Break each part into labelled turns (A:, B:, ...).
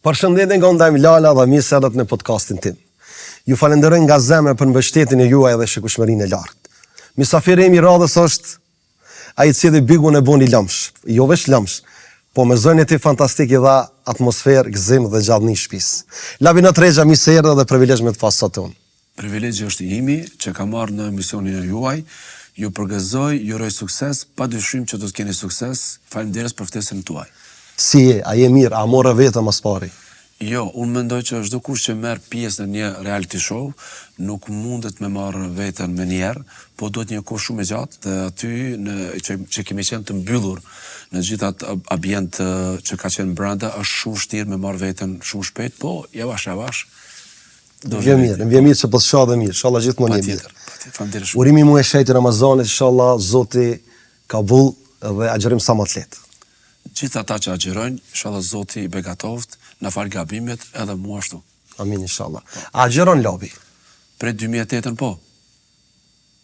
A: Përshëndetje nga ndajmë Lala dhe mirë se erdhët në podcastin tim. Ju falenderoj nga zemra për mbështetjen e juaj dhe shikueshmërinë e lartë. Mysafiri im I radhës është ai I cili bigun e bën I lëmsh, jo veç lëmsh, po me zënën e tij fantastike dha atmosferë, gëzim dhe gjallëni shtëpisë. Lavina Trexha, mirë se erdha dhe privilegj me të pas sot unë.
B: Privilegji është I imi që kam marrë në emisionin e juaj. Ju përgëzoj, ju uroj sukses, padyshim që do të keni sukses. Faleminderit për ftesën tuaj.
A: Si je? A je mirë? A morë vetëm as pari?
B: Jo, unë mendoj që çdo kush që merr pjesë në një reality show nuk mundet me marrë veten me njerë, po duhet një kohë shumë e gjatë dhe aty që kemi qenë të mbyllur në gjithë atë ambient që ka qenë brenda, është shumë vështirë me marrë veten shumë shpejt, po javash.
A: Më vjen mirë që po të shoh dhe mirë, inshallah gjithmonë jemi mirë.
B: Patjetër.
A: Urimi muaj shejtë Ramazanit, inshallah Zoti kabull dhe agjerim sa më të lehtë.
B: Gjithë ata që agjerojnë, inshallah Zoti I begatoft, na fal gabimet edhe mua ashtu.
A: Amin inshallah. Agjeron labi?
B: Prej 2008 po.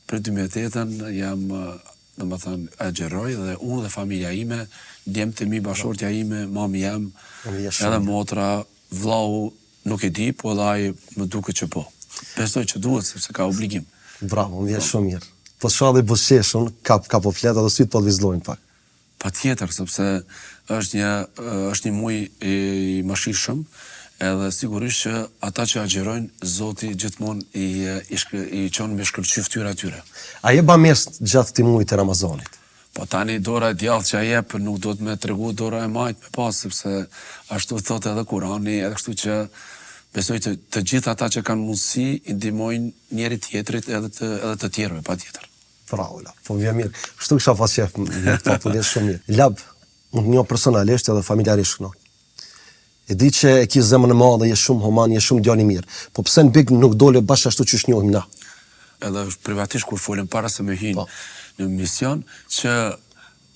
B: Prej 2008 jam, domethënë, agjeroj dhe unë dhe familja ime, djemtë e mi, bashortja ime, mami jam, edhe motra, vllau nuk e di, po edhe ai më duket që po. Besoj që duhet sepse ka obligim.
A: Bravo, më vjen shumë mirë. Po shoh dhe buzëqeshun, ka po flet edhe syt po vizllojnë pak.
B: Patjetër, sepse është një muaj I mëshirshëm, edhe sigurisht që ata që agjerojnë, Zoti gjithmonë I çon me shkëlqy fytyra atyre.
A: A je bamirës gjatë këtij muaji të Ramazanit?
B: Po tani dora e djallë që a jep nuk do të me tregu dora e majt me pas, sepse ashtu thotë edhe Kurani, edhe kështu që besoj të gjithë ata që kanë mundësi I ndihmojnë njëri tjetrit edhe të tjerëve, patjetër.
A: Bravo, Lab. Po vjen mirë. Kështu kisha pas qef, më popullës shumë mirë. Lab, unë njoh personalisht edhe familjarisht këno. E di që e ke zemrën e madhe, je shumë human, je shumë djalë I mirë. Po pse në big nuk dole bashkë ashtu që njohim na?
B: Edhe privatisht kur folëm para se me hyjnë në mision, që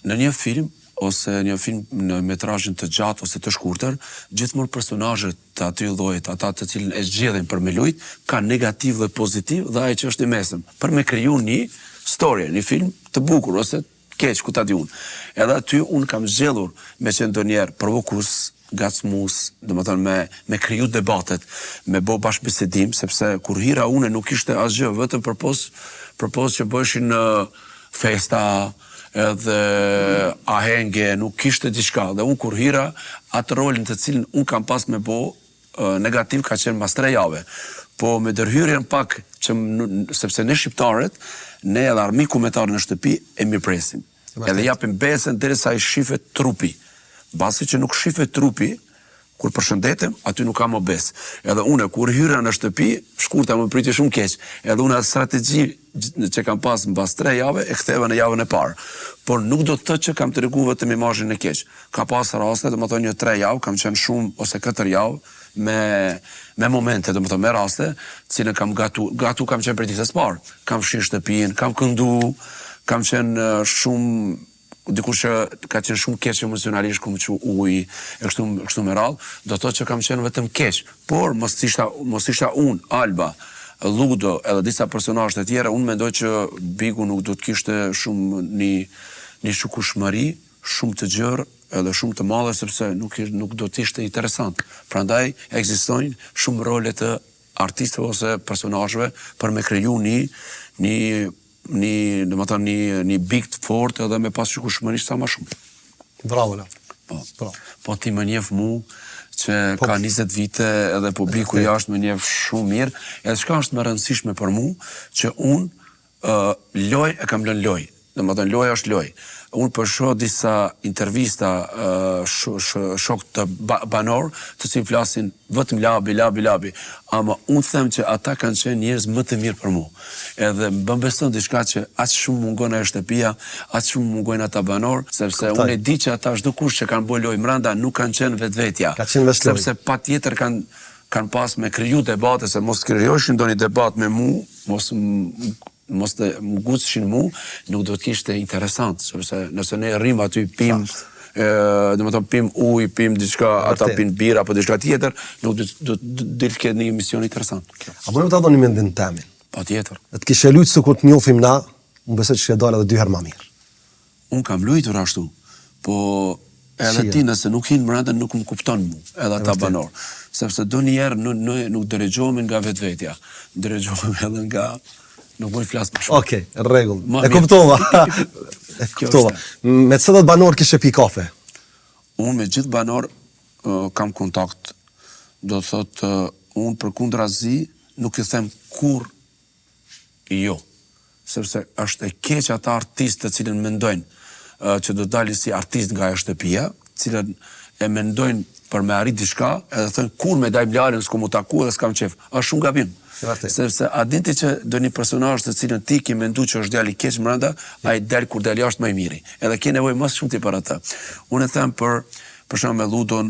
B: në një film ose një film në metrazhin të gjatë ose të shkurtër, gjithmonë personazhet të aty llojit, ata të cilën e zgjedhin për me lujt, ka negativ dhe pozitiv dhe ai që është I mesëm, për me kriju një story, një film të bukur ose keq, ku ta di unë. Edhe aty unë kam zgjedhur me qenë ndonjëherë provokues, gacmues, domethënë me kriju debatet, me bë bashkëbisedim, sepse kur hira unë nuk ishte asgjë, vetëm përpos që bëheshin festa edhe ahenge, nuk kishte diçka. Dhe unë kur hira, atë rolin të cilin unë kam pas me bë negativ ka qenë mas 3 jave. Po me dërhyrjen pak sepse ne shqiptarët, ne edhe armiku metar në shtëpi e mirpresim. Edhe japim besën derisa I shifet trupi. Basi që nuk shifet trupi, kur përshëndetem, aty nuk kam më besë. Edhe une, kur hyra në shtëpi, shkurta më priti shumë keq. Edhe une atë strategji që kam pas mbas 3 jave, e ktheva në javën e parë. Por nuk do të që kam të regu vetëm imazhin e keq. Ka pas raste, dhe më thonë një 3 javë, kam qenë shumë, ose 4 javë, me momente, dhe më thonë me raste, cilën kam gatu kam qenë për ditës parë. Kam fshin shtëpin, kam këndu, kam qenë shumë, dikur që ka qenë shumë keq emocionalisht, ku më që uj, e kështu me radhë, do të thotë që kam qenë vetëm keq. Por, mos isha unë, Alba, Ludo, edhe disa personazhe të tjera, unë mendoj që Bigu nuk do të kishte shumë një shukushmëri, shumë të gjerë, edhe shumë të madhe, sepse nuk do të ishte interesant. Prandaj ekzistojnë shumë role të artistëve ose personazheve për me kriju një big të fort edhe me pas shukushmëri sa më shumë.
A: Bravo, la.
B: Po ti më njeh mu që ka 20 vite edhe publiku jashtë më njeh shumë mirë, edhe çka është më rëndësishme për mu, që unë loj e kam lënë loj. Domethënë loja është loj. Unë për shoh disa intervista shok të banor, të cilë flasin vetëm labi, ama unë them që ata kanë qenë njerëz më të mirë për mu. Edhe më beson diçka që aq shumë mungon ajo shtëpia, aq shumë mungojnë ata banor, sepse unë e di që ata çdo kush që kanë bërë lojë brenda nuk kanë qenë vetvetja. Sepse patjetër kanë pas me kriju debate, se mos krijoshin ndonjë debat me mu, mos të më gucëshin mu, nuk do të kishte interesant, sepse nëse ne rrim aty pim, pim uj, pim diçka, ata pin bira, apo diçka tjetër, nuk do të ketë një emision interesant.
A: A më në të adoni mendin temin?
B: Patjetër.
A: E të kishe lujtë së kur të njofim na, më besoj që shke dalë edhe 2 herë ma mirë.
B: Unë kam lujtur ashtu, po Edhe ti nëse nuk hinë brenda nuk më kupton mu, edhe ata banor. Sepse do njerë nuk dërëgjohemi nga vetvetja, dërëgjohemi edhe nga... Nuk më i flasë më shumë.
A: Okej, rregull. E kuptova. E kuptova. Me cilat banor kishe pi kafe?
B: Unë me gjithë banor kam kontakt. Do të thotë, unë për kundrazi nuk i them kur jo. Sepse është e keq ata artistë të cilën mendojnë që do dalin si artist nga e shtëpia, cilën e mendojnë për me arrit diçka, edhe thënë kur me dajmë larën, s'ko mu taku edhe s'kam qef. Është shumë gabim. Sepse a dinti që do një personazh të cilën ti ki mendu që është djali keq mbrenda, ai del kur del jashtë më i miri. Edhe ke nevojë më shumë ti për atë. Unë e them për shembull me Ludon,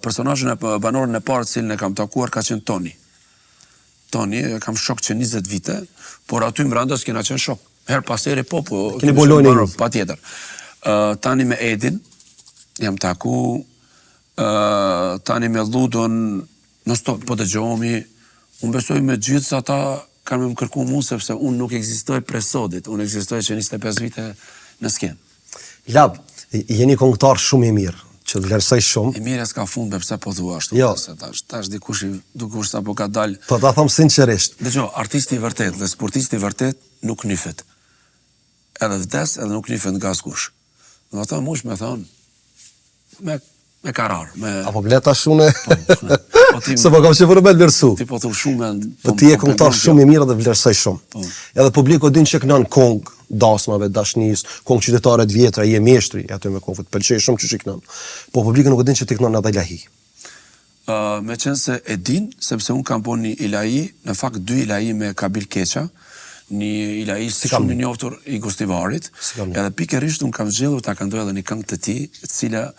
B: personazhin e banorin e parë cilën e kam takuar ka qenë Toni. Toni, kam shok që 20 vite, por aty mbrenda s'kena qenë shok. Her pas here po
A: keni bolojnë
B: patjetër. Tani me Edin jam taku, tani me Ludon non stop po dëgjohemi. Unë besoj me gjithë se ata kanë më kërku mu, sepse unë nuk ekzistoj prej sodit, unë ekzistoj që 25 vite në skenë.
A: Lab, jeni këngëtar shumë i mirë, që të vlerësoj shumë.
B: I mirë s'ka fund, pse po thua ashtu.
A: Jo.
B: Tash dikush sa po ka dalë.
A: Po ta them sinqerisht.
B: Dëgjoj, artisti i vërtet dhe sportisti i vërtet nuk nyfet. Edhe vdes, edhe nuk nyfet nga askush. Do të thonë mush me thonë me karar,
A: apo bleta shune.
B: Po
A: se po kam qenë me vlerësu.
B: Ti po thu shumë.
A: Po ti je këngëtar shumë i mirë dhe vlerësoj shumë. Edhe publiku din që kënon kong dasmave, dashnis, kong qytetare të vjetra, je meshtri, aty me kongët pëlqej shumë që kënon. Po publiku nuk e din që ti kënon edhe ilahi.
B: Me qenë se e din, sepse unë kam bo një ilahi, në fakt 2 ilahi me Kabil Keqa, një ilahi shumë i njoftur i Gostivarit, edhe pikërisht unë kam zgjedhur ta këndoj edhe një këngë të tij, e cila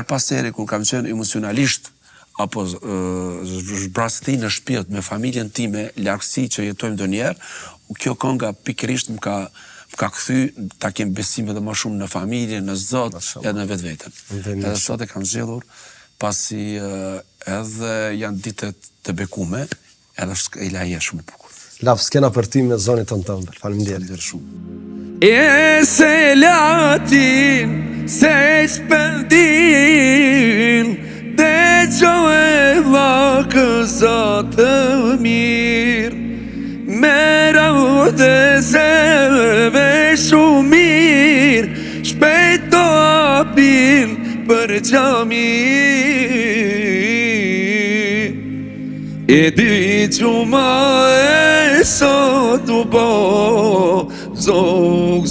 B: pas here kur kam qenë emocionalisht apo zbrasti në shpirt me familjen time, largësi që jetojmë ndonjëherë, kjo kënga pikërisht më ka kthy ta kem besim edhe më shumë në familje, në Zot, edhe në vetveten. Edhe sot e kam zgjedhur pasi edhe janë ditët të bekume, edhe është ilahi shumë e bukur.
A: Laf, s'kena për ty me zonit të tëndër. Faleminderit
B: shumë.
C: E se latin, se shpëndin, dhe gjo e dha këzat të mirë, me rau dhe zeve shumë mirë, shpejto apil për gjami. E di gjuma e sot u bo, zog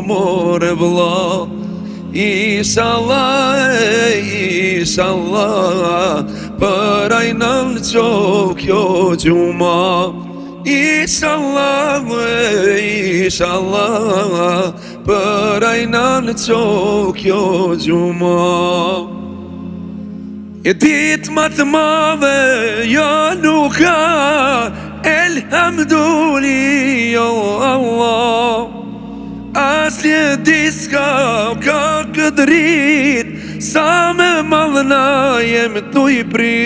C: more vla. Inshallah, për ajnën qo kjo gjuma. Inshallah, për ajnën qo kjo gjuma. E dit më të madhe, jo nuk ka, elhamdulli, jo Allah. Asnjë diska ka këtë rit, sa me madhëna jem të i prir.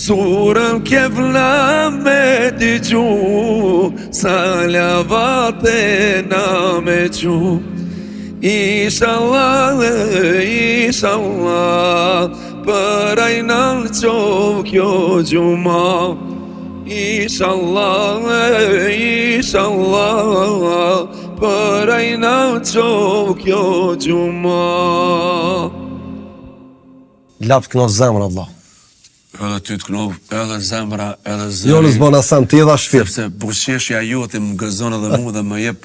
C: Surën kevla me t'i gju, salavate na me gju. Inshallah, për ajnën qo kjo gjuma. Inshallah, për ajnën qo kjo gjuma.
A: Lap të kënof zemra, Allah.
B: Edhe ty të kënof, edhe zemra, edhe zëri.
A: Jo në zbona sen, ti edha shpirt.
B: Sepse buqeshja jote më gëzon edhe mu dhe më jep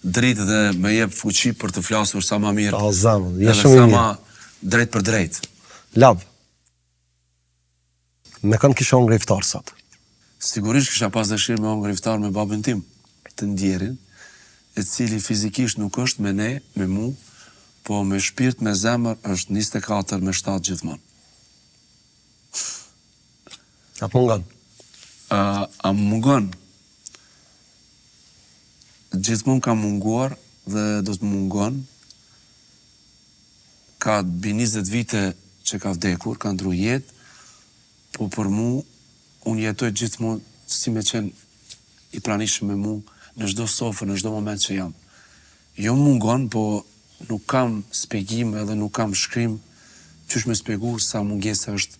B: dritë dhe me jep fuqi për të flasur sa ma mirë.
A: O, zemrë, je
B: edhe
A: shumë i
B: sa
A: mirë.
B: ma drejt për drejt.
A: Lab, me kanë kisha unë griftar sot?
B: Sigurisht kisha pas dëshirë me unë griftar me babën tim, të ndjerin, e cili fizikisht nuk është me ne, me mu, po me shpirt, me zemër, është 24 me 7 gjithmonë.
A: A mungon?
B: A mungon? Gjithmonë ka munguar dhe do të mungon. Ka bi 20 vite që ka vdekur, ka ndru jetë, po për mu, unë jetoj gjithmonë si me qenë i pranishëm me mu në çdo sofër, në çdo moment që jam. Jo mungon, po nuk kam spjegim edhe nuk kam shkrim qysh me spjegu sa mungesa është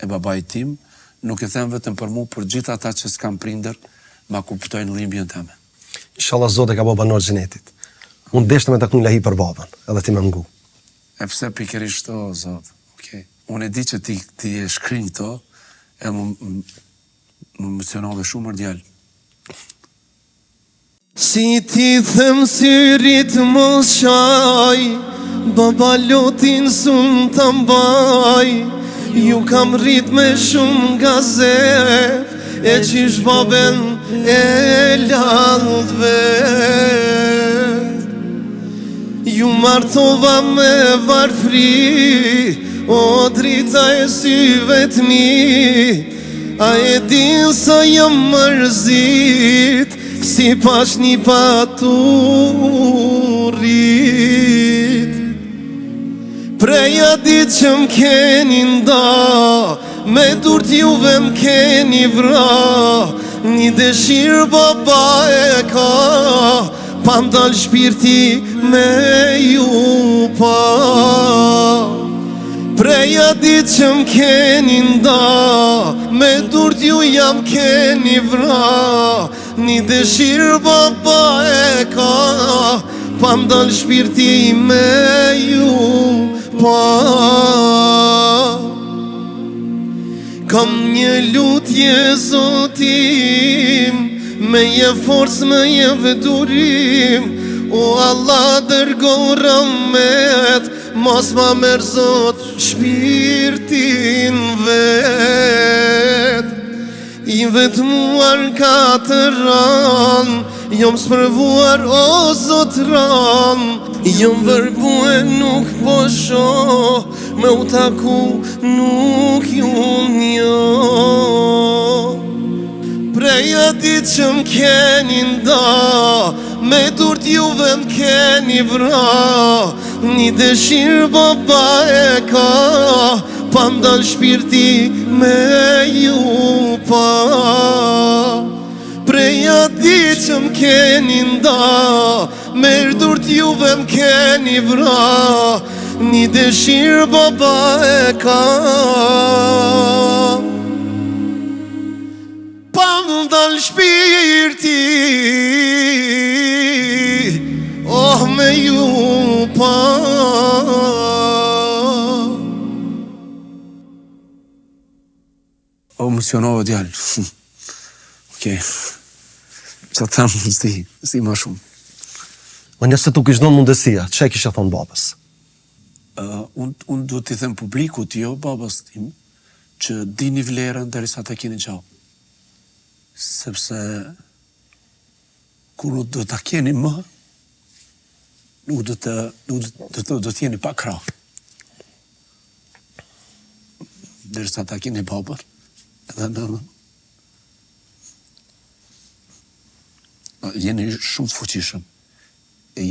B: e babait tim, nuk e them vetëm për mu, për gjithë ata që s'kam prindër, ma kuptojnë dhimbjen teme.
A: Inshallah Zoti ka baba në xhenetit. Unë deshte me takun lahi për babën, edhe ti më ngu.
B: E pse pikërisht to, Zot? Okej. Unë e di që ti e shkrim këto, e më emocionove shumë djalë.
D: Si ti them syrit mos shaj, baba lotin sun të mbaj, ju kam rrit me shumë gazet, e qish baben e lalt vet. Ju martova me varfri, o drita e syve t'mi, a e din sa jam mërzit, si pash një paturit. Preja dit që m'keni nda, me dur t'juve m'keni vra, një dëshirë baba e ka, pa m'dal shpirti me ju pa. Preja dit që m'keni nda, me dur t'ju jam keni vra, një dëshirë baba e ka, pa m'dal shpirti me ju pa. Kam një lutje Zotim, me je forcë, me je vedurim, o Allah dërgo rahmet, mos ma merë Zot shpirtin vet. I vetmuar ka të ran, jom spërvuar o Zot ran, jom vërbue nuk po shoh, me u taku nuk ju njoh. Preja dit që m'keni nda, me dur t'juve m'keni vra, një dëshirë baba e ka, pa m'dal shpirti me ju pa. Preja dit që m'keni nda, me dur t'juve m'keni vra, një dëshirë baba e ka, pa m'dal shpirti, oh me ju pa.
B: O emocionove djalë. Okej. Që të thamë, s'di ma shumë.
A: Më nëse tu kishë donë mundësia, që e kisha thonë babës?
B: Unë du t'i them publikut jo babas tim, që dini vlerën derisa ta keni gjallë. Sepse kur nuk do ta keni më, nuk do t'jeni pa krah. Derisa ta keni babën, edhe nënën. Jeni shumë të fuqishëm. E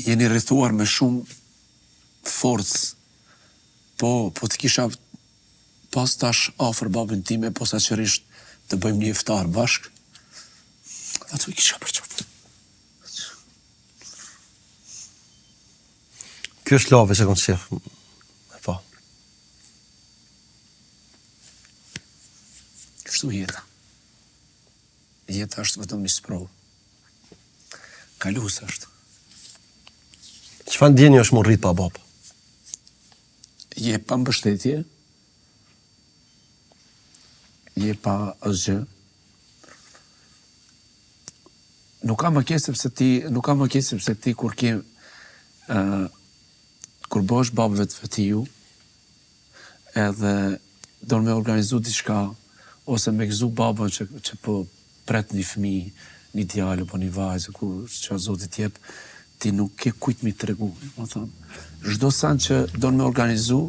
B: jeni rrethuar me shumë forcë. Po të kisha pas tash afër babën time, posaçërisht të bëjmë një iftar bashk, ato i kisha përqaftë.
A: Kjo është lave që kom qef. Po.
B: Kështu jeta. Jeta është vetëm një sprovë. Kalus është.
A: Çfarë ndjeni është më rrit pa babë?
B: Je pa mbështetje, je pa asgjë. Nuk ka më keq sepse ti kur bësh babë vetë tiu, edhe do me organizu diçka, ose me gëzu babën që po pret një fëmijë, një djalë apo një vajzë, që Zoti t'jep, ti nuk ke kujt mi tregu. Çdo san që do me organizu,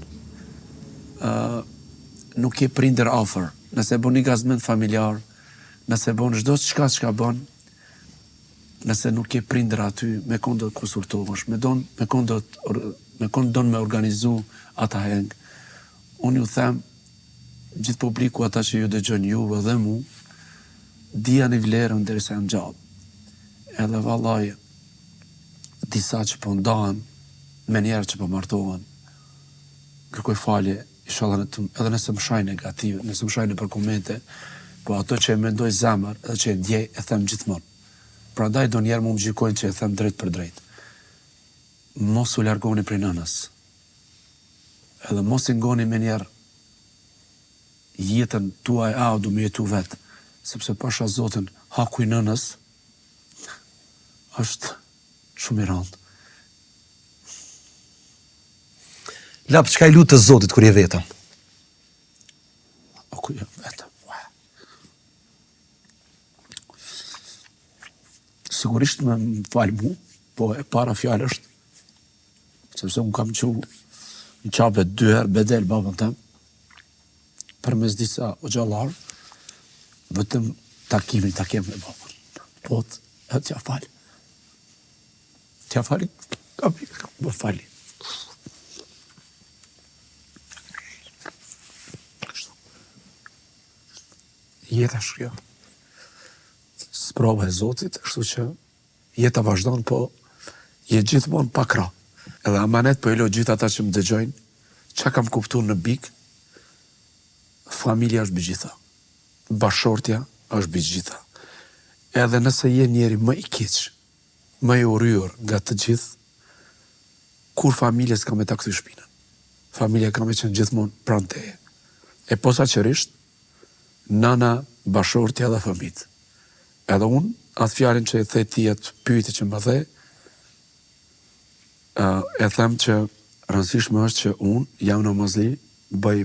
B: nuk ke prindër afër. Nëse bën një gazmend familjar, nëse bën çdo çka bën, nëse nuk ke prindër aty, me kon do të konsultohesh, me kon do me organizu ata heng. Unë ju them, gjithë publiku ata që ju dëgjojnë ju edhe mu, dija një vlerën derisa jam gjallë. Edhe vallaj, disa që po ndahen, me njerë që po martohen, kërkoj falje, inshallah edhe nëse më shaj negativ, nëse më shaj në për komente, po ato që e mendoj zemër, edhe që e ndjej, e them gjithmonë. Prandaj do njerë mu më gjykojnë që e them drejt për drejt. Mos u largoni prej nënës. Edhe mos i ngoni me njerë jetën tuaj du me jetu vetë, sepse pasha Zotin, haku i nënës, është shumë i rëndë.
A: Lap, çka i lutë të Zotit kur je vetëm?
B: Kur je vetëm, sigurisht me më falë mu, po e para fjallë është, sepse unë kam që në qabe 2 herë bedel babën tem, për mes disa o gjallarë, vetëm takimin takem me babën. Po, t'ja falë. T'ja falë, më falë. Jeta është kjo. Sprova e Zotit, kështu që jeta vazhdon, po je gjithmonë pa krah. Edhe amanet po e lo gjithë ata që më dëgjojnë, çka kam kuptuar në bik, familja është mbi gjitha. Bashortja është mbi gjitha. Edhe nëse je njeri më i keq, më i urryer nga të gjithë, kur familjes ka me ta kthy shpinën. Familja ka me qenë gjithmonë pranë teje. E posaçërisht nana, bashortja dhe fëmijët. Edhe unë, atë fjalën që e the ti atë pyetje që më the, e them që rëndësishme është që unë jam namazli, bëj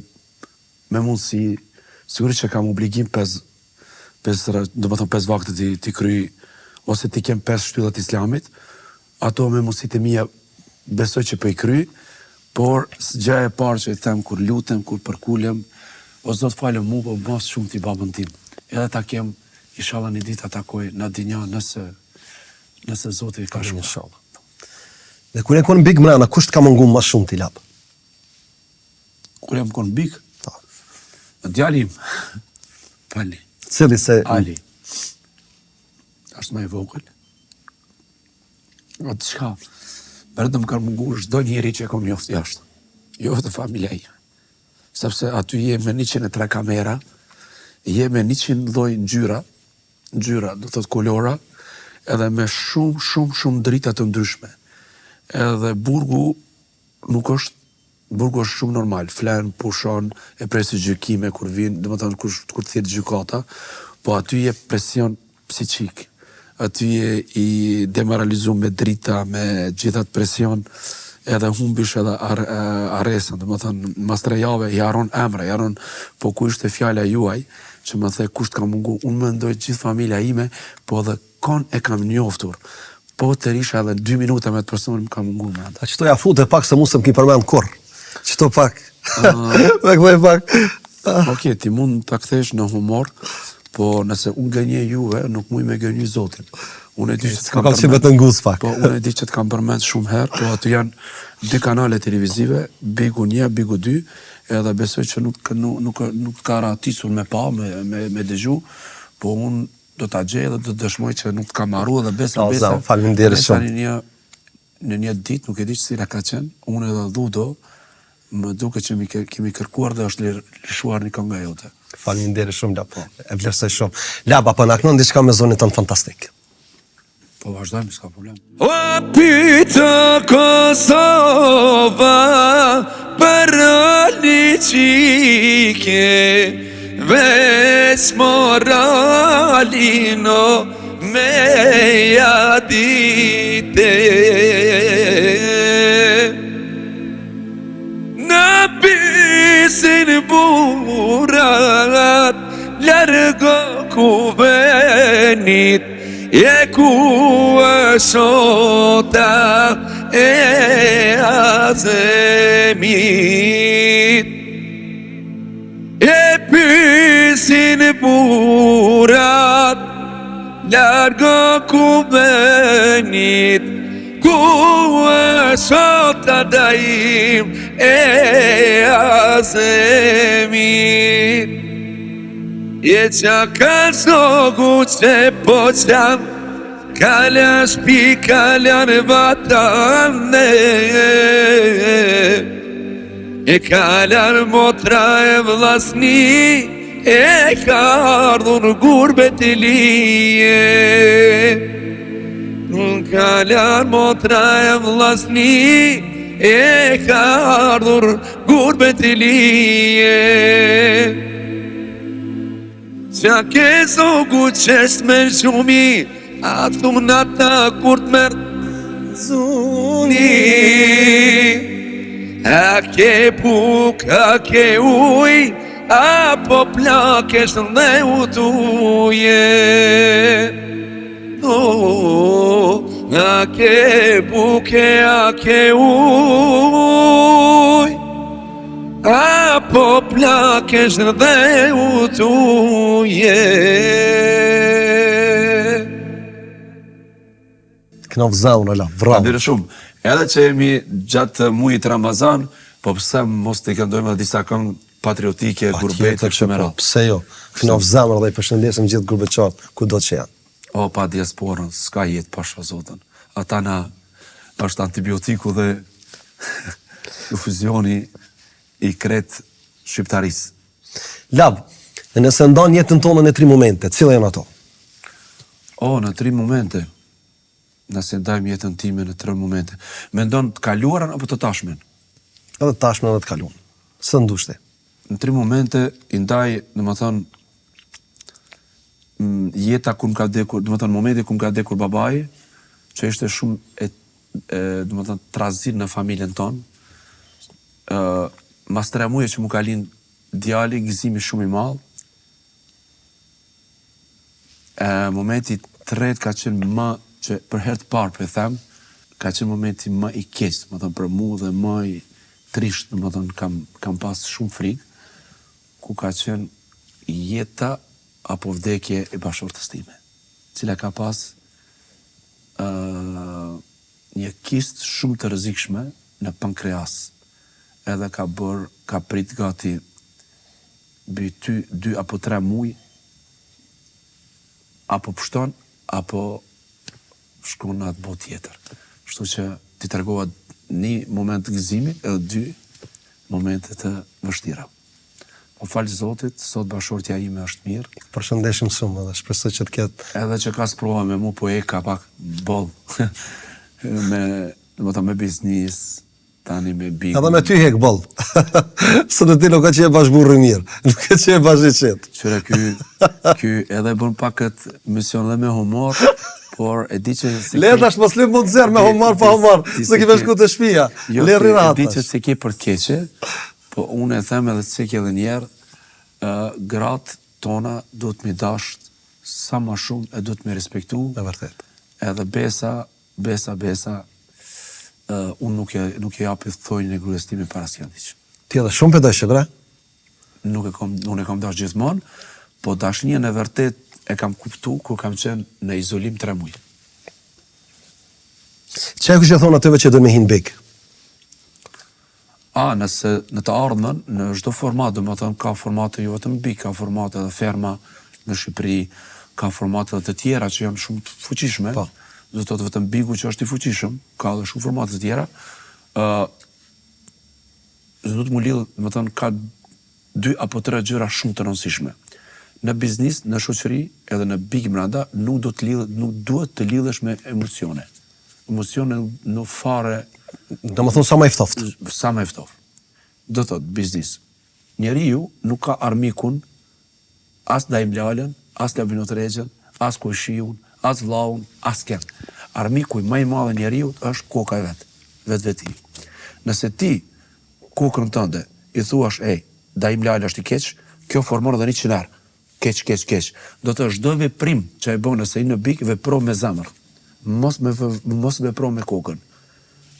B: me mundësi, sigurisht që kam obligim 5 vakte ti kryj, ose ti kem 5 shtyllat islamit, ato me mundësit e mija besoj që për i kryj, por gjë e parë që e them kur lutem, kur përkulem, o Zot falë mu, po mos shumë t'i babën tim. Edhe ta kem, inshallah një ditë atakoj në dinja nëse Zoti ka shumë.
A: Inshallah. Dhe kur e kon big mrena, kush t'ka mungu më shumë t'i lap?
B: Kur jam kon big? Djali im. Pali.
A: Cili se...
B: Ali. Ashtë më i vogël. Atë çka? Vetëm ka mungu çdo njeri që e kom njoft jashtë. Jo të familja ime. Sepse aty je me 103 kamera, je me 100 lloj ngjyra, do thot kolora, edhe me shumë drita të ndryshme. Edhe burgu është shumë normal, flen, pushon, e presi gjykime kur vin, domethënë kur thjet gjykata, po aty je presion psiqik. Aty je i demoralizuar me drita, me gjithat presion, edhe humbish edhe arresën, domethënë mas 3 jave i haron emra, i haron, po ku ishte fjala juaj, që më the kusht ka mungu, unë mendoj gjithë familja ime, po edhe kon e kam njoftur. Po të risha edhe 2 minuta me të personin më ka mungu me ata.
A: A qëto ja fute pak se mu se më ki përmen kur. Qëto pak. Me këdoj pak.
B: Okej, ti mund të kthesh në humor, po nëse unë gënje juve, nuk muj me gënjë Zotin. Unë e di që të kam përmend. Po unë e di që të kam përmend shumë herë, po aty janë 2 kanale televizive, Bigu 1, Bigu 2, edhe besoj që nuk ka ratisur me pa, me dëgju, po unë do t'a gjej dhe do të dëshmoj që nuk t'ka marru dhe besa.
A: Faleminderit shumë.
B: Në një ditë, nuk e di që cila ka qenë, unë edhe Dhudo, më duke që kemi kërkuar dhe është lëshuar një këngë nga jote.
A: Faleminderit shumë, Lapa. E vlerësoj shumë. Lapa, po na kënon diçka me zonin tonë fantastik.
B: Po vazhdojmë, s'ka problem.
C: O pyta Kosova për një qike Ves moralino me jadite Në pisin burat Largo kuvenit E ku shota e azemit E pysin burat Largo kuvenit Ku shota daim e azemit Je qa ka zogu që po qam Kala shpi, kala në batane E kala në motra e vlasni E ka ardhur gurbet e lije Kala në motra e vlasni E ka ardhur gurbet e lije Qa ke zogu qesht me gjumi A thunata kur t'merë zuni A ke buk, a ke uj Apo plakesh dhe utuje A ke buke, a ke uj Apo plakesh dhe utuje
A: Knof zaun, ala, bravo.
B: Adire shumë. Edhe që jemi gjatë mujit Ramazan, po pse mos të këndojmë edhe disa këngë patriotike, gurbete, këshmera.
A: Pse jo? Knof zamër dhe i përshëndesim gjithë gurbeqartë, ku do që janë.
B: O, pa diasporën, s'ka jetë pasha zotën. Ata na është antibiotiku dhe infuzioni i kretë shqiptarisë.
A: Lab, dhe nëse ndan jetën tonë në 3 momente, cila janë ato?
B: O, në 3 momente. Nëse ndajmë jetën time në 3 momente. Mendon të kaluarën apo të tashmen?
A: Edhe tashmen edhe të kaluarën. Së ndushte?
B: Në 3 momente i ndaj, në më thonë, jeta kur më ka vdekur, do të thonë momenti kur më ka vdekur babai, që ishte shumë do të thonë trazir në familjen tonë. Mas 3 muaj që më ka lind djali, gëzimi shumë i madh. Momenti 3 ka qenë më që për herë të parë për them, ka qenë momenti më i keq, do të thonë për mua dhe më i trisht, do të thonë kam pas shumë frikë, ku ka qenë jeta apo vdekje e bashkëshortes time, cila ka pas një kist shumë të rrezikshme në pankreas, edhe ka prit gati mbi 2 apo 3 muaj, apo pushton, apo shkon në atë botë tjetër. Kështu që ti tregova 1 moment të gëzimit edhe 2 momente të vështira. Po falë Zotit, sot bashkëshortja ime është mirë.
A: Përshëndeshim shumë edhe shpresoj që të ketë.
B: Edhe që ka sprova me mu, po e ka pak boll. me biznis, tani me bigu.
A: Edhe me ty hek boll. Së në ti nuk ka që e bashkëburri mirë, nuk ka që e bashkëqet.
B: Qyre ky edhe bën pak këtë mision dhe me humor, por e di që...
A: Le tash mos lë mund zerë me humor pa humor, se ki shku të shtëpia. Le rrinat.
B: E di që se ke për të keqe, po unë e them edhe se ke edhe njerë, gratë tona duhet me dasht sa ma shumë e duhet me respektu.
A: E vërtet.
B: Edhe besa, unë nuk e japi thojnë e grues time para s'jandiq.
A: Ti edhe shumë për dëshë, bre?
B: Unë e kam dash gjithmonë, po dashnjën e vërtet e kam kuptu kur kam qenë në izolim 3 muaj.
A: Që e kështë thonë atyve që do me hinë big?
B: Nëse në të ardhmen, në çdo format, do më thënë, ka formate jo vetëm big, ka formate dhe ferma në Shqipëri, ka formate dhe të tjera që janë shumë të fuqishme, do të thotë vetëm bigu që është i fuqishëm, ka dhe shumë formate të tjera, do të mu lidhë, do më thënë, ka 2 apo 3 gjëra shumë të rëndësishme. Në biznis, në shoqëri, edhe në big brenda, nuk duhet të lidhesh me emocione. Emocione nuk fare...
A: Do më thonë sa ma iftoft.
B: Sa ma iftoft. Do thotë, biznis. Njeriu nuk ka armikun, as Daimlalen, as Labinot Regjen, as Kojshiun, as Vllaun, as ken. Armikuj më i madh i njeriu është koka e vet, vetveti. Nëse ti kokën tënde i thuash, Daimlali është i keq, kjo formon edhe një qinar. Keq. Do të çdo veprim që e bën nëse i në bik, vepro me zemër. Mos vepro me kokën.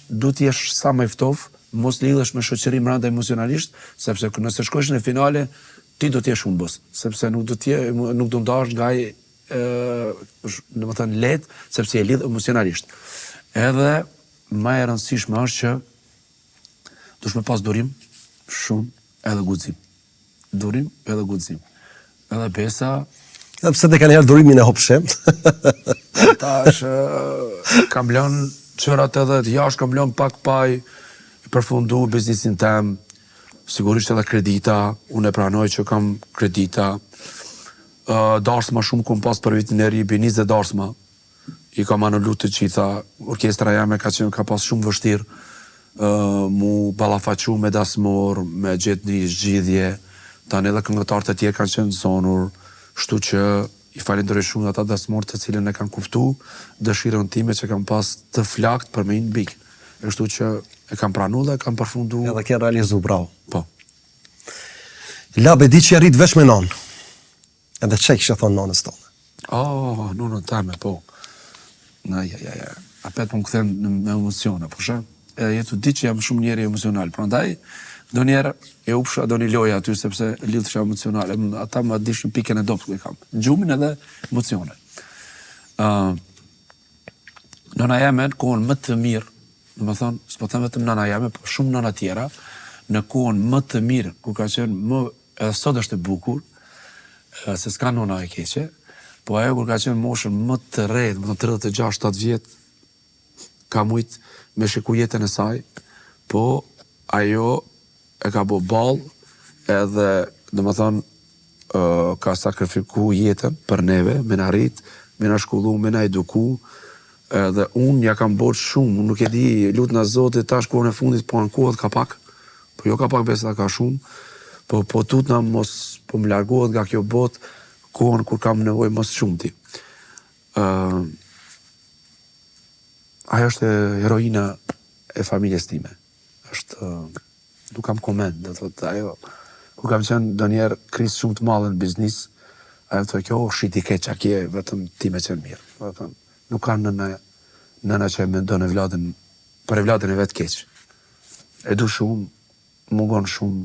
B: Duhet të jesh sa më i ftoftë, mos lidhesh me shoqëri brenda emocionalisht, sepse nëse shkosh në finale, ti do të jesh humbës, sepse nuk do ndash nga domethënë lehtë, sepse je lidh emocionalisht. Edhe më e rëndësishme është që duhet me pas durim shumë edhe guxim. Durim edhe guxim. Edhe besa,
A: Edhe pse te kanë herë durimin e hopshem.
B: tash kam lënë qërat edhe të jashtë, kam lënë pak paj, përfundu biznisin tem, sigurisht edhe kredita, unë e pranoj që kam kredita, darsma shumë kom pas për vitin e ri, 20 darsma, i kam anullu të gjitha, orkestra jame ka pas shumë vështirë, mu ballafaqu me dasmor, me gjetë një zgjidhje, tani edhe këngëtarët e tjerë kanë qenë zonur, shtu që i falenderoj shumë ata dasmor të cilën e kanë kuptu dëshirën time që kam pas të flakt për me një bik. E kështu që e kam pranu dhe e kam përfundu.
A: Edhe ke realizu, bravo.
B: Po.
A: Labe, di që rrit vesh me nanë. Edhe çe kishte thonë nanës tonë.
B: Nonën teme, po. Ja. Apet më kthen me emocione, po shë? Jetu di që jam shumë njeri emocional, prandaj do njerë e upsha do një loja aty sepse lidhësha emocionale. Ata më dishin pikën e dopë ku e kam. Gjumin edhe emocione. Nëna jeme në kohën më të mirë, në më thonë, s'po them vetëm nëna jeme, po shumë nëna tjera, në kohën më të mirë, ku ka qenë më, edhe sot është e bukur, se s'ka nëna e keqe, po ajo kur ka qenë moshën më të rejtë, më thonë 36-7 vjetë, ka mujtë me shiku jetën e saj, po ajo e ka bo ball, edhe, dhe më thonë, ka sakrifiku jetën për neve, me na rrit, me na shkollu, me na eduku, edhe unë ja kam bërë shumë, unë nuk e di, lutë në Zotit, tash kohën e fundit, po ankohet ka pak, po jo ka pak besa ka shumë, po tutna mos, po më largohet nga kjo botë, kohën kur kam nevoj mos shumë ti. Ajo është heroina e familjes time. Nuk kam koment, dhe thot, ajo, ku kam qenë do njerë krisë shumë të madhe në biznis, ajo të kjo, shiti keq, a kje, vetëm ti me qenë mirë. Vetëm, nuk kanë nëna që me do në vladin, për e vladin e vetë keq. E du shumë, mungon shumë.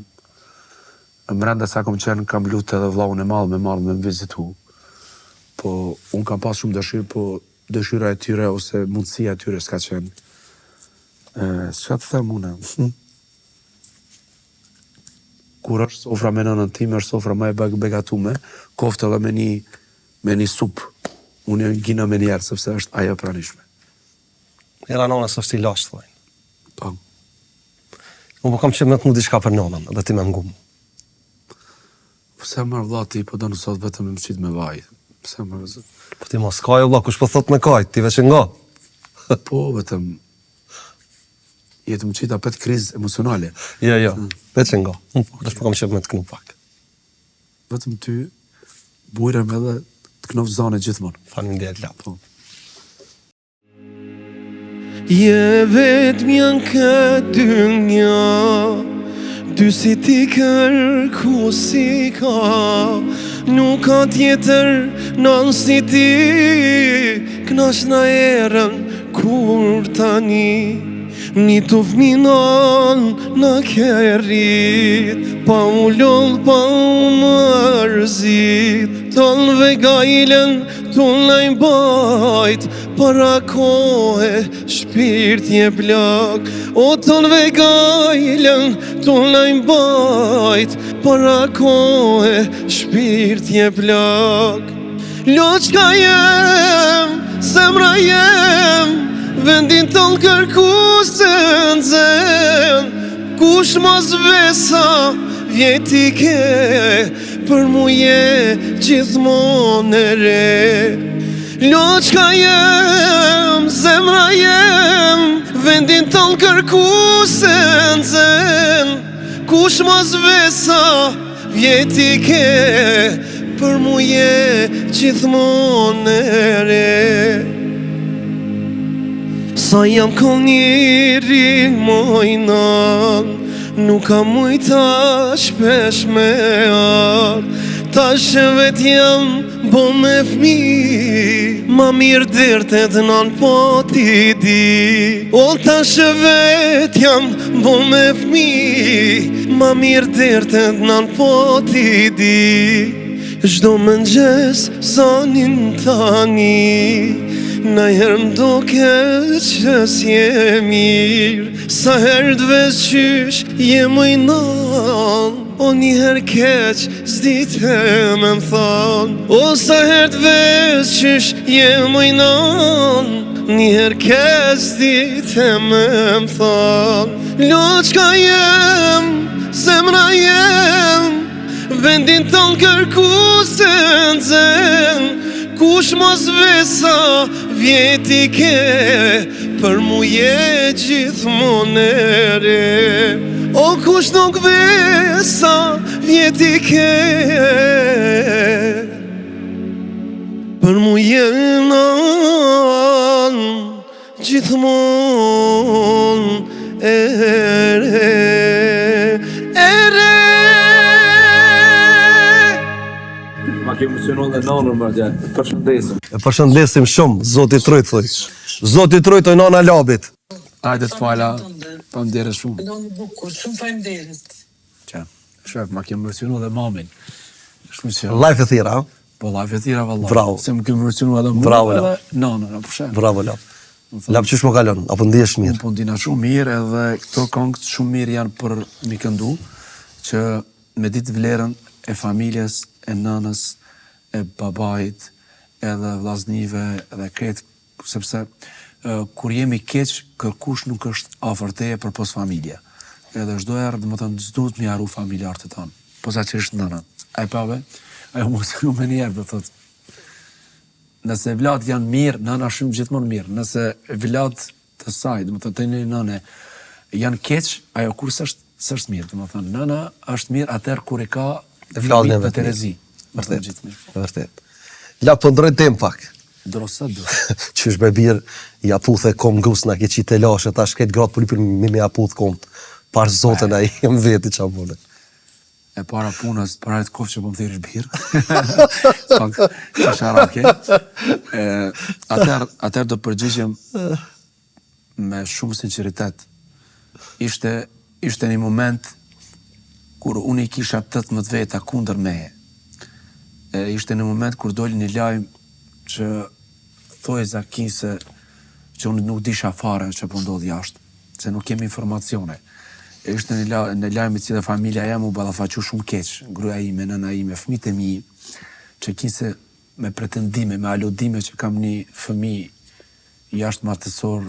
B: Mrenda sa kom qenë, kam lutë edhe vllaun e madh me marrë me vizitu. Po, unë kam pas shumë dëshirë, po dëshira e tyre ose mundësia e tyre s'ka qenë. S'ka të them une. Kur është sofra me nënën time, është sofra më e begatume, koftë edhe me një supë. Unë e gjina me njerë, sepse është ajo pranishme.
A: Era nënës është i lashtë, thojnë.
B: Po.
A: Unë po kam që me të mu diçka për nënën, edhe ti me ngumë.
B: Pse mërë vlla ti, po do nësot vetëm më qitë me vaj. Pse mërë...
A: Po ti mos kaj, vlla, kush po thot me kaj, ti veç nga.
B: Po, vetëm... Jetë më qitë apet krizë emocionale.
A: Jo, veç nga. Unë po kam që me të knu pak.
B: Vetëm ty, bujrem edhe të knov zane gjithmonë.
A: Faleminderit lap.
B: Po.
D: Je vetëm janë këtë dynja, dy si ti kërku si ka, nuk ka tjetër nën si ti, knash na erën kur tani, një të fminon në kerit, pa u lull, pa u mërzit, tonve gajlen, ton lajn bajt, para kohë shpirt je plak, o tonve gajlen, ton lajn bajt, para kohë shpirt je plak. Loqka jem, zemra jem, vendin ton kërku se nxen, kush mos vesa vjeti ke, për mu je gjithmonë e re. Loqka jem, zemra jem, vendin ton kërku se nxen, kush mos vesa vjeti ke, për mu je gjithmonë e re. Sa jam këll njeri mojnan, nuk kam mujta shpesh me ardh, tash vet jam bo me fmi, ma mirë dirtet nan po ti di. O tash vet jam bo me fmi, ma mirë dirtet nan po ti di. Çdo mëngjes zanin tani, Na herë m'duke që s'je mirë, sa herë t'ves qysh je mëjnon. O njëherë keq s'dite me m'thon, o sa herë t'ves qysh je mëjnon. Njëherë keq s'dite me m'thon. Loqka jem, zemra jem, vendin ton kërku se nxen. Kush mos vesa vjeti ke, për mu je gjithmonë e re. O kush nuk vesa vjeti ke, për mu je non gjithmonë e re.
B: Ma ke emocionon dhe nanën, Margjan. Përshëndesim.
A: E përshëndesim shumë, Zoti Trojt thoj. Zoti Trojt o nana Labit.
B: Hajde të fala, faleminderit shumë.
E: Nani bukur, shumë faleminderit.
B: Qa, shef, ma ke emocionon dhe mamin. Shumë që...
A: Life e thira, ha?
B: Po, life e tira, valla.
A: Bravo.
B: Se më ke emocionon edhe
A: Bravo,
B: edhe nanën, apo shef.
A: Bravo, Lab. Lab, qysh më kalon? Apo ndihesh mirë?
B: Unë po ndina shumë mirë edhe këto këngët shumë mirë janë për mi këndu, që me ditë vlerën e familjes, e nënës, e babait, edhe vllaznive, edhe kretë, sepse kur jemi keq, kërkush nuk është afër teje përpos familje. Edhe çdo herë, domethënë, s'duhet mi haru familjarët e tanë, posaçërisht nënën. Ai pave, ajo mos më njerë, do thotë. Nëse vllatë janë mirë, nëna shumë gjithmonë mirë. Nëse vllatë të saj, domethënë të një nëne, janë keq, ajo kur s'është mirë, domethënë nëna është mirë atëherë kur e ka
A: vllazën e
B: të
A: vet.
B: Terezi.
A: Vërtet. Vërtet. Lab, po ndroj tem pak.
B: Drosa do.
A: Qysh bebir, ja puthe kom gusna ke qitë lashe, tash këtë gratë për lypër me ja puth kom. Par zotën ai, jem veti qa vole.
B: E para punës, para të kofë që po më thirish birë. Pak, qasharake. Atëherë do përgjigjem me shumë sinceritet. Ishte një moment kur unë i kisha 18 veta kundër meje. Ishte një moment kur doli një lajmë që thoi Zaki se që unë nuk disha fare që po ndodh jashtë, se nuk kemi informacione. Ishte në lajmë i cilë familja jam u ballafaqu shumë keq, gruaja ime, nëna ime, fëmijët e mi, që kinse me pretendime, me aludime që kam një fëmijë jashtë martësor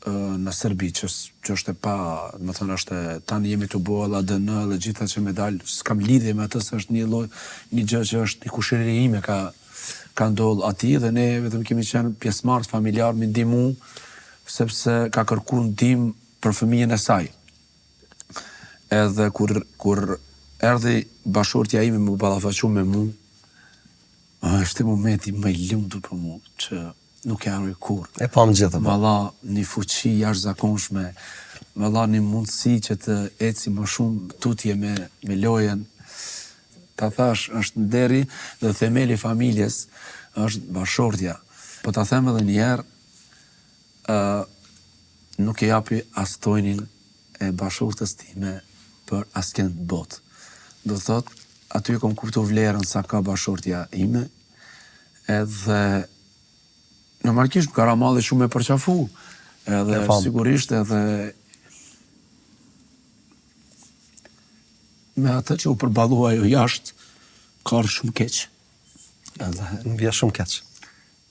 B: në Serbi, që është e pa, më thënë është, tani jemi të bolla, ADN, dhe gjitha që me dalë, s'kam lidhje me atës, është një gjë që është një kushëri ime ka ndodhë ati, dhe ne vetëm kemi qenë pjesëmarrës familjar, me ndihmu, sepse ka kërku ndihmë për fëmijën e saj. Edhe kur erdhi bashortja ime më ballafaqu me mu, është momenti më i lumtur për mu, që nuk e harroj kur.
A: E pam gjithë.
B: Më dha një fuqi jashtëzakonshme, më dha një mundësi që të eci më shumë tutje me lojen. Ta thash, është nderi dhe themeli familjes është bashortja. Po ta them edhe një herë, nuk e japi as tojnin e bashortës time për asken botë. Do thot, aty kom kuptu vlerën sa ka bashortja ime, edhe normalisht ka ramalli shumë e përqafu, edhe sigurisht edhe me atë që u përballua ajo jashtë, ka shumë keq. Edhe
A: Më vjen shumë keq.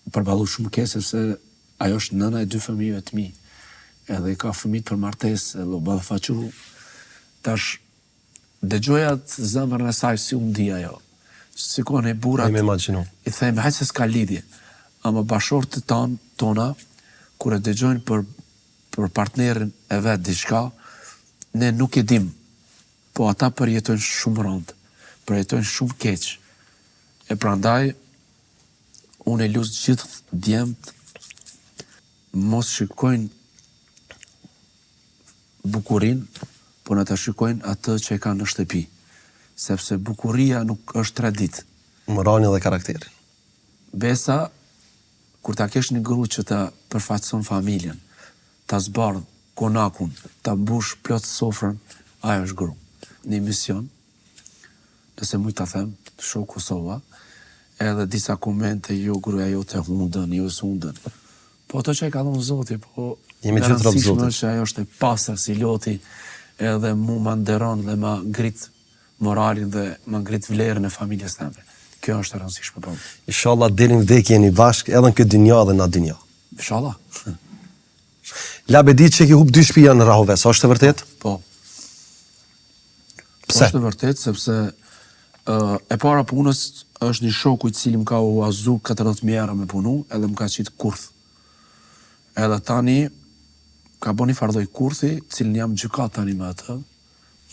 B: u përballu shumë keq sepse ajo është nëna e 2 fëmijëve të mi. Edhe i ka fëmijë për martesë, edhe u ballafaqu. Tash dëgjoja të zemrën e saj si u ndi ajo. Sikon e burrat.
A: Më imagjino.
B: I them, hajtë se s'ka lidhje. Ama bashortët tona, kur e dëgjojnë për partnerin e vetë diçka, ne nuk e dim, po ata përjetojnë shumë rëndë, përjetojnë shumë keq. E prandaj, unë e lusë gjithë djemët, mos shikojnë bukurin, po në të shikojnë atë që e ka në shtëpi. Sepse bukuria nuk është tradit.
A: Moralin dhe karakterin.
B: Besa, kur ta kesh një gru që ta përfaqëson familjen, ta zbardh konakun, ta mbush plot sofrën, ajo është gru. Një mision, nëse mujtë ta them, shoh Kosova, edhe disa komente, jo gruaja jote hundën, jo s'hundën. Po ato që e ka dhënë Zoti, po
A: Jemi gjithë rob Zotit.
B: Që ajo është e pastër si loti, edhe mu ma nderon dhe ma ngrit moralin dhe ma ngrit vlerën e familjes teme. Kjo është e rëndësishme po.
A: Inshallah deri në vdekje jeni bashkë edhe në këtë dynja dhe në dynja.
B: Inshallah.
A: Labe di që ki hub 2 shtëpia në Rahoves, është e vërtet?
B: Po.
A: Pse?
B: Është e vërtet sepse e para punës është një shoku i cili më ka uazu 14.000 euro me punu, edhe më ka qitë kurth. Edhe tani ka bo një fardoj kurthi, cilin jam gjykat tani me atë.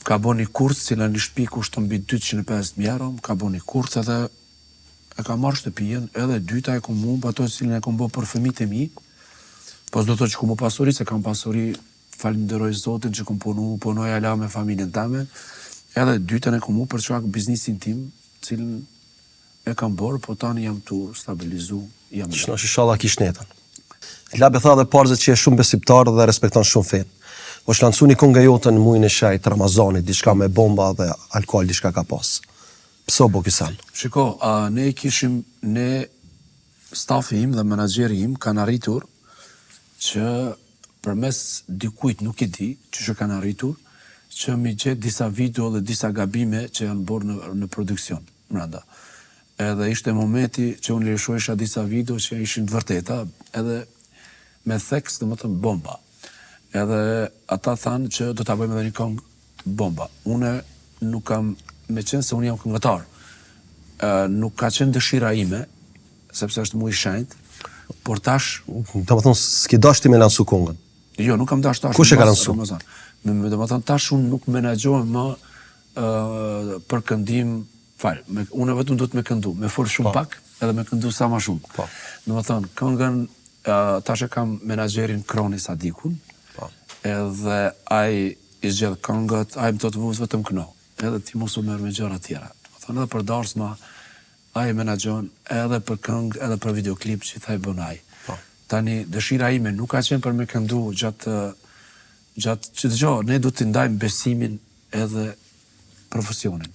B: Ka bo një kurth, cilin një shtëpi kushton mbi 250.000 euro, ka bo një kurth edhe e ka marrë shtëpijen, edhe dyta e kom mu, ato cilin e kom bo për fëmijët e mi. Po s'do të që ku mu pasuri, se kam pasuri, falenderoj Zotin që kom punoj ala me familjen teme, edhe dytën e kom mu për çak biznisin tim, cilin e kam borë, po tani jam tu stabilizu, jam
A: Shnosh inshallah kish netën. Labe tha dhe parzët që e shumë besimtar dhe respekton shumë fen. O shlancu një këngë jote në muajin e shejt Ramazanit, diçka me bomba dhe alkool, diçka ka pas. Pse bo kisal?
B: Shiko, ne stafi im dhe menaxheri im kanë arritur që përmes dikujt nuk e di, që kanë arritur, që mi gjetë disa video dhe disa gabime që janë bërë në produksion, mranda. Edhe ishte momenti që unë lëshoisha disa video që ishin të vërteta, edhe me theks, dhe më thëmë bomba. Edhe ata thanë që do t'a bëjmë edhe një këngë bomba. Une nuk kam, me qenë se unë jam këngëtar, nuk ka qenë dëshira ime, sepse është mu i shenjt, por tash...
A: Do më thonë, s'ki dashti me lansu këngën?
B: Jo, nuk kam dash tash...
A: Kush e ka lansu?
B: Do më thonë, tash unë nuk menaxhohem më për këndim, unë vetëm do të me këndu, me fol shumë pak, edhe me këndu sa ma shumë. Do më thonë, këngën, tash e kam menaxherin Kroni Sadikun, edhe ai i zgjedh këngët, ai më të vuz vetëm këno, edhe ti mos u merr me gjëra tjera. Do të thonë edhe për darsma, ai menaxhon edhe për këngë, edhe për videoklip që thaj bën ai. Tani dëshira ime nuk ka qenë për me këndu gjatë që dëgjoj, ne do të ndajmë besimin edhe profesionin.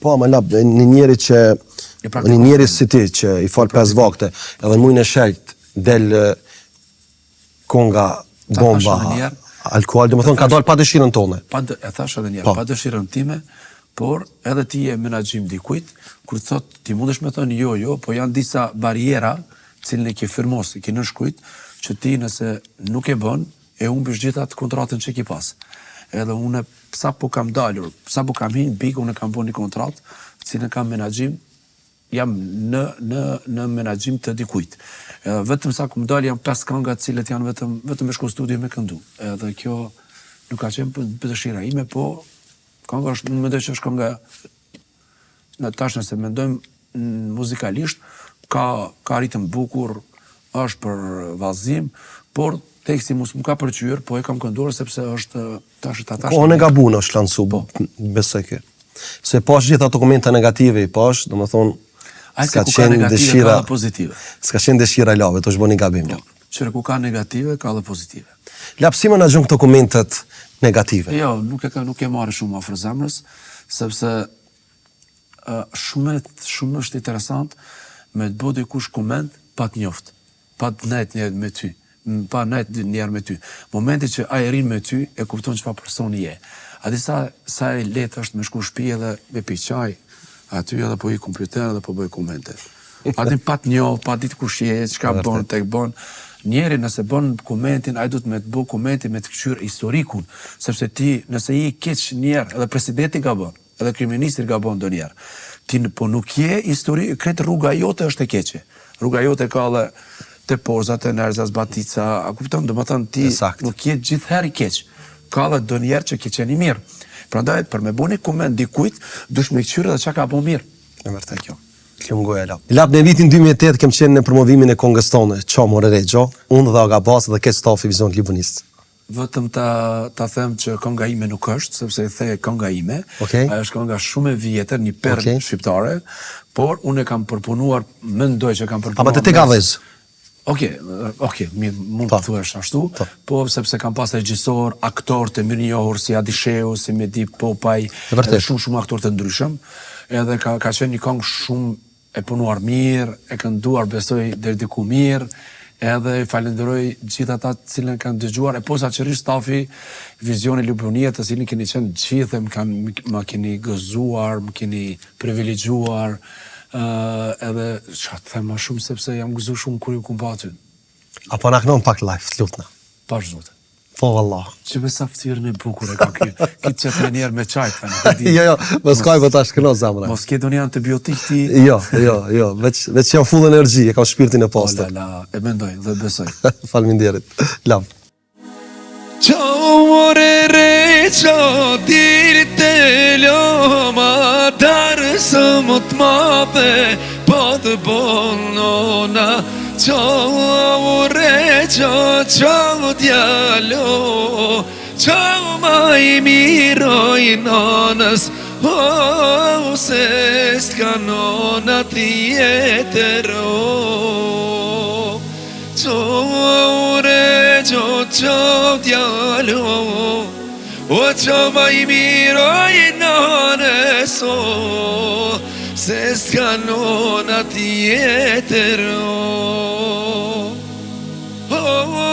A: Po, më lab, një njeri si ti që i fal 5 vakte, edhe në muajin e shejt del konga bomba, alkool, do më thonë ka dalë pa dëshirën tone.
B: E thash edhe njerë, pa dëshirën time, por edhe ti e menaxhim dikujt, kur thot ti mundesh me thonë jo, po janë disa barjera, cilën e ke firmos, e ke nënshkujt, që ti nëse nuk e bën, e humbish gjithë atë kontratën që ki pas. Edhe une, sa po kam dalur, sa po kam hinë bikë, une kam bën një kontratë, cilën kam menaxhim, jam në menaxhim të dikujt. Vetëm sa ku më dalë jam 5 kënga cilët janë vetëm me shku studio me këndu. Edhe kjo nuk ka qenë për dëshira ime, po kënga është, më mendoj që është kënga, në tash nëse mendojmë muzikalisht, ka ritëm bukur, është për vallëzim, por teksti mos më ka përqyr, po e kam kënduar sepse është tash ta tash.
A: Kohën e gabuar është lancu, besoj kë. Se pash gjithë ato komente negative i pash, domethënë
B: s'ka qenë dëshira pozitive.
A: S'ka qenë dëshira e lave, të është bën një gabim.
B: Qëre ku ka negative, ka dhe pozitive.
A: Lapsi më na gjën këto komentet negative.
B: Jo, nuk e marrë shumë afër zemrës, sepse shumë është interesant me të bëjë dikush koment pa të njoft, pa të nejt njerë me ty, pa nejt njerë me ty. Momenti që ai rin me ty, e kupton çfarë personi je. A di sa e lehtë është me shku shtëpi edhe me pi çaj, aty edhe po i kompjuter edhe po bëj komente. Pa ti pa të njoh, pa ditë kush je, çka bën, tek bën. Njeri nëse bën komentin, ai duhet me të bëj komentin me të kthyer historikun, sepse ti nëse je i keq njerë, edhe presidenti ka bën, edhe kryeministri ka bën ndonjëherë. Ti po nuk je histori, kretë rruga jote është e keqe. Rruga jote ka edhe te pozat, te Nerzas Batica, a kupton, domethënë ti nuk je gjithherë i keq. Ka edhe ndonjëherë që ke qenë i mirë. Prandaj për me bëni koment dikujt, dush me kthyer edhe çka ka bën mirë.
A: E vërtet kjo. Kjo më goja lap. Lap në vitin 2008 kem qenë në promovimin e këngës tonë, Çamore Rexho, unë dhe Agabas dhe keq stafi Vizion Libonist.
B: Vetëm ta them që kënga ime nuk është, sepse e the kënga ime. Ajo është kënga shumë e vjetër, një perlë shqiptare, por unë e kam përpunuar, mendoj që kam përpunuar.
A: Apo te gavez.
B: Okej, mund të thuash ashtu, po sepse kam pas regjisor, aktor të mirë njohur si Adi Sheu, si Medi Popaj, edhe shumë aktor të ndryshëm, edhe ka qenë një këngë shumë e punuar mirë, e kënduar besoj deri diku mirë, edhe i falenderoj gjithë ata të cilën kanë dëgjuar, e posaçërisht stafi Vizioni Lubunia, të cilin keni qenë gjithë, më keni gëzuar, më keni privilegjuar, edhe çfarë të them më shumë sepse jam gëzuar shumë kur ju kum pa aty.
A: Apo na kënon pak live, të lutna.
B: Pash zotë.
A: Po vallah.
B: Që me sa ftyrën e bukur e ka ky. Kitë që të njerë me çaj tani.
A: Jo, mos kaj po tash kënon zamra.
B: Mos ke doni antibiotik ti.
A: Jo, veç jam full energji, e kam shpirtin e pastër.
B: La, e mendoj dhe besoj.
A: Faleminderit. Lav.
C: Ciao more re, ciao dirte l'oma, dar sëmët madhe, po të bonona. Ciao re, ciao djalo, ciao ma I miroj nonës, se s'ka nona tjetëro. Ciao re, ciao djalo, ciao ma I miroj nonës, se s'ka nona tjetëro.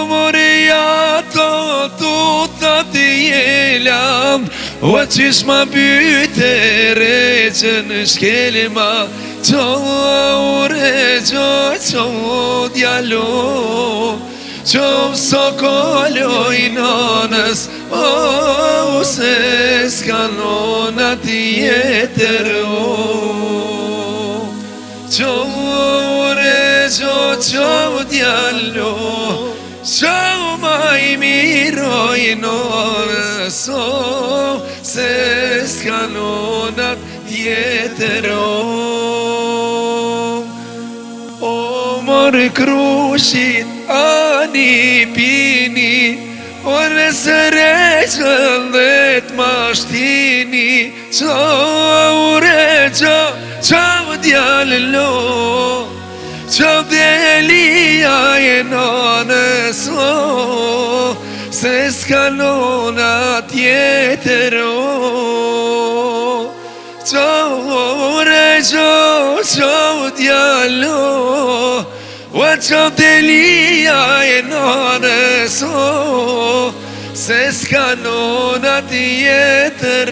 C: Moria to tutta ti jelam, qish ma byte reqën shkelima. Ciao re, ciao djalo, ciao sokolo I nonës, se s'ka nona tjetër. Ciao re, ciao djalo, ciao ma I miroj nonës, se s'ka nona tjetër. O mor krushit ani pini, o nëse reqën dhe t'mashtini. Ciao re, ciao djalo, ciao djelia e nonës, se s'ka nona tjetër. Ciao re, ciao djalo, ciao djelia e nonës, se s'ka nona tjetër.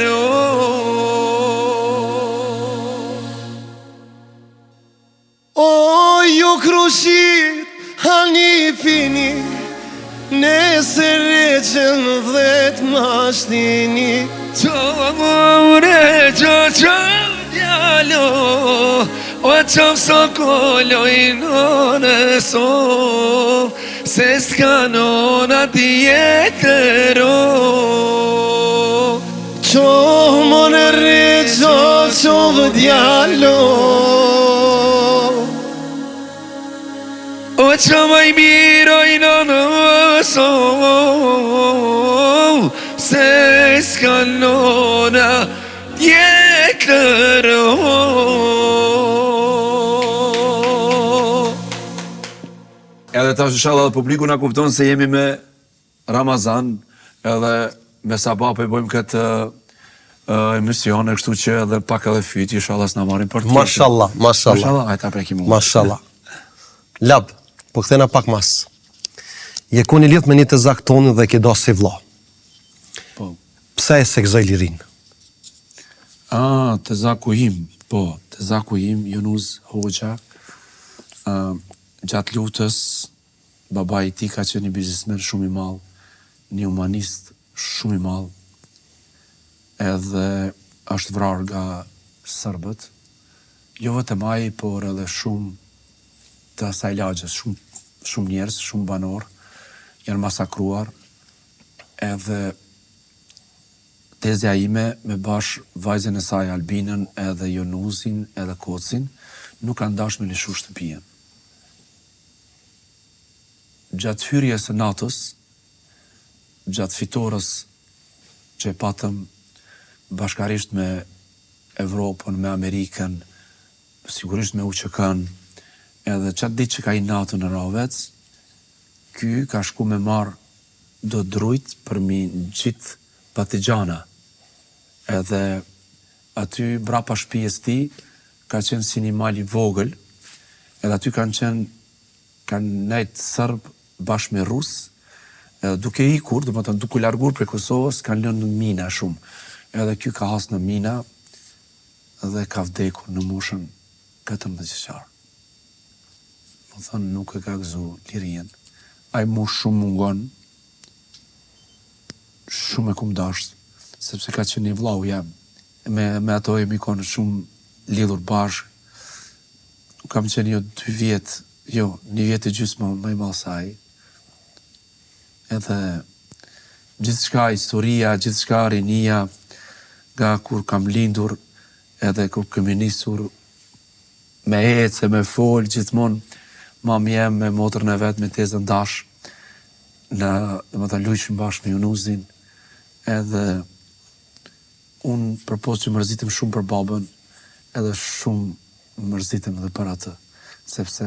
D: O ju krushit hani fini, nëse reqën dhe t'mashtini.
C: Ciao re, ciao djalo, ciao sokolo I nonës, se s'ka nona tjetër.
D: Ciao more re, ciao djalo,
C: ciao ma I miroj nonës, se s'ka nona tjetër.
B: Edhe tash inshallah publiku na kupton se jemi me Ramazan, edhe me sabah po bëjmë këtë emision, kështu që edhe pak edhe fyti inshallah s'na marrin për të.
A: Mashallah.
B: Mashallah, hajta prekim.
A: Mashallah. Lab, po kthena pak mas. Je koni lidh me një të zaktonin dhe ke do si vlla.
B: Po.
A: Pse e se gëzoj lirin?
B: Të zaku im, po, të zaku im, Jonuz Hoxha, gjatë lutës, baba I tij ka qenë një biznesmen shumë I madh, një humanist shumë I madh, edhe është vrarë nga serbët, jo vetëm ai, por edhe shumë të asaj lagjës, shumë njerëz, shumë banor, janë masakruar, edhe tezja ime me bash vajzën e saj Albinën, edhe Jonuzin, edhe Kocin, nuk kanë dashur me lëshu shtëpinë. Gjatë hyrjes së natës, gjatë fitores që e patëm bashkarisht me Evropën, me Amerikën, sigurisht me UÇK-n, edhe qatë ditë që ka I natën në Ravec, ky ka shku me marë do drujt për mi në gjitë patijana. Edhe aty brapa shtëpisë ti ka qenë si një mal i vogël, edhe aty kanë nejtë Serb bashkë me Rus, edhe duke ikur, do të thënë duke largur prej Kosovës, kanë lënë në mina shumë. Edhe ky ka hasë në mina dhe ka vdekur në moshën 14 vjeçar. Do thënë nuk e ka gëzu lirien. Ai mu shumë mungon, shumë e kum dasht, sepse ka qenë një vllau jam. Me ato jemi konë shumë lidhur bashkë. Kam qenë një vjet e gjysmë më i madh se ai. Edhe gjithçka historia, gjithçka rinia, nga kur kam lindur, edhe kur kemi nisur me ecë, me fol, gjithmonë mami jem me motrën e vet me tezën dash, luajshim bashkë me Junuzin, edhe unë përpos që mërzitem shumë për babën, edhe shumë mërzitem edhe për atë, sepse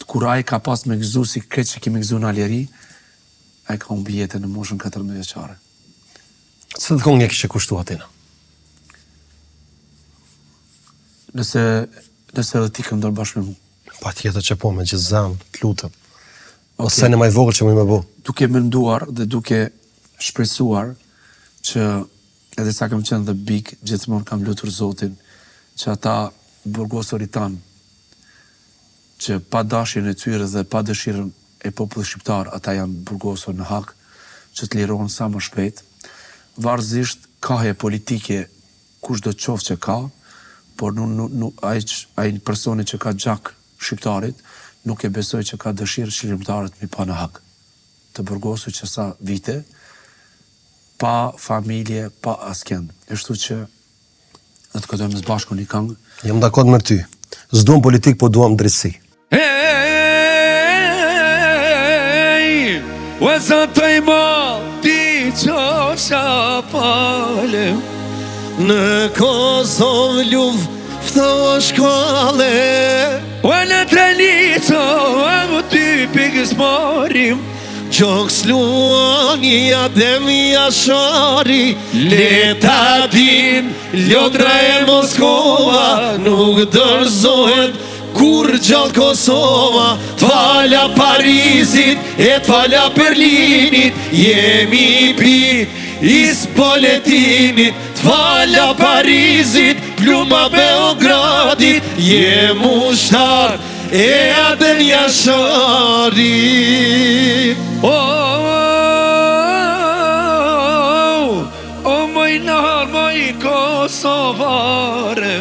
B: kur ai ka pas me gëzu si kretë që kemi gëzu në Aljeri, ai ka humbi jetën në moshën 14 vjeçare.
A: Çfarë të këngë kishe kushtu atina?
B: Nëse edhe ti këndon bashkë me mu.
A: Patjetër që po, me gjithë zemë, të lutem. Ose në më i vogël që më bëu.
B: Duke menduar dhe duke shpresuar që edhe sa kam qenë dhe bik, gjithmonë kam lutur Zotin që ata burgosorit tanë, që pa dashjen e tyre dhe pa dëshirën e popullit shqiptar, ata janë burgosur në hak, që të lirohen sa më shpejt, varësisht kahe politike kush do të qoftë që ka, por ai personi që ka gjak shqiptarit, nuk e besoj që ka dëshirë shqiptarët mi pa në hak. Të burgosur që sa vite, pa familje, pa askend. Eshtu që dhe të këtojmë së bashku një këngë.
A: Jam dakord me ty. S'duam politik, po duam drejtësi.
C: Wasa të i ti qosha falem.
D: Në Kosovë luftë o shkale,
C: Wala trelito, amu ty pikës morim.
D: Gjoks luani adem jashari, leta din, Lodra e Moskova, nuk dërzohet kur gjallë Kosova. T'fala Parizit, e t'fala Berlinit, jemi pit is Poletinit. T'fala Parizit, pluma Beogradit, jemu shtar e adem jasharit.
C: Moj nar, moj Kosovare.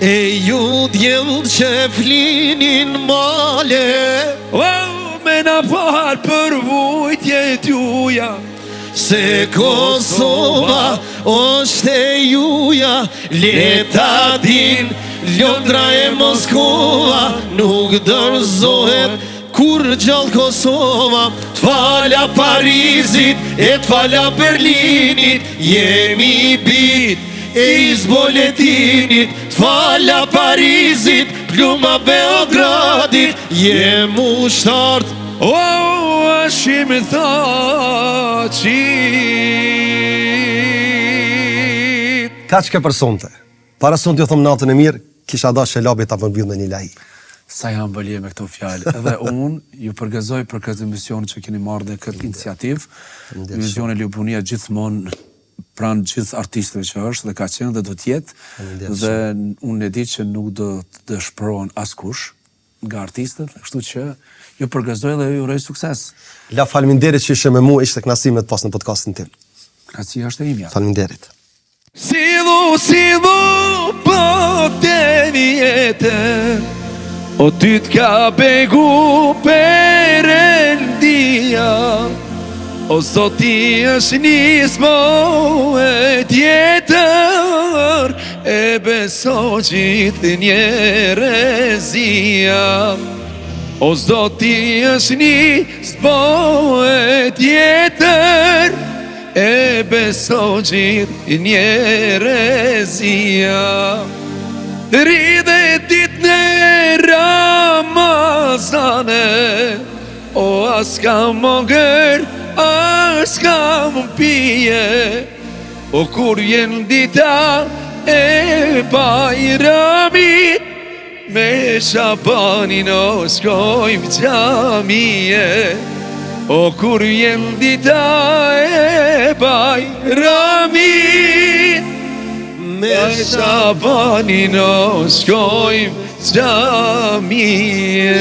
D: E ju djemët që flinin male,
C: Me na par për vujtje t'juja,
D: se Kosova është e juja. Leta din, Londra e Moskova, nuk dërzohet kur gjallë Kosova. T'fala Parizit, e t'fala Berlinit, jemi bit e izboletinit. T'fala Parizit, pluma Beogradit, jemu shtart.
C: Ashim tha qit.
A: Ka që ke përsonte? Para son t'ju thëmë natën e mirë, kisha da Shelabi ta përmbyll me një lahi.
B: Sa jam bëlje me këto fjalë. Edhe unë ju përgëzoj për këtë emision që keni marrë dhe këtë iniciativë. Emisioni Ljubunia gjithmonë pranë gjithë artistëve që është dhe ka qenë dhe do t'jetë. Dhe unë e di që nuk do të dëshpërohen askush nga artistët, kështu që ju përgëzoj dhe ju uroj sukses.
A: La faleminderit që ishe me mu, ishte knasi me të pas në podcastin tim.
B: Kënaqësia është e imja.
A: Faleminderit.
C: Silu po të vjetë, o ty t'ka begu Perëndia, o zoti është nismo e tjetër, e beso gjithë njerëzia. O zoti është nismo e tjetër, e beso gjithë njerëzia. Rridhe dit në Ramazane, o as kam mongër, as kam pije, o kur vjen dita e Bajramit, me Shabanin o shkojmë gjamije. O kur vjen dita e Bajramit, me Shabanin o shkojmë gjamije.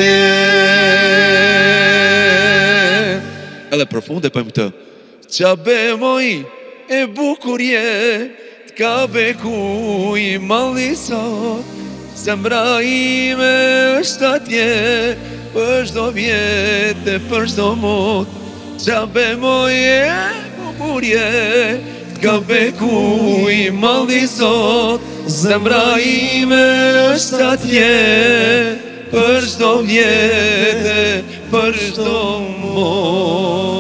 C: Edhe përfunde pëjmë këtë. Qabe moj e bukurje, t'ka bekuj malli sot, zemra ime është atje, për shdo vjetë, për shdo mot. Qabe moj e bukurje, t'ka bekuj malli sot, zemra ime është atje, për shdo vjetë, për shdo mot.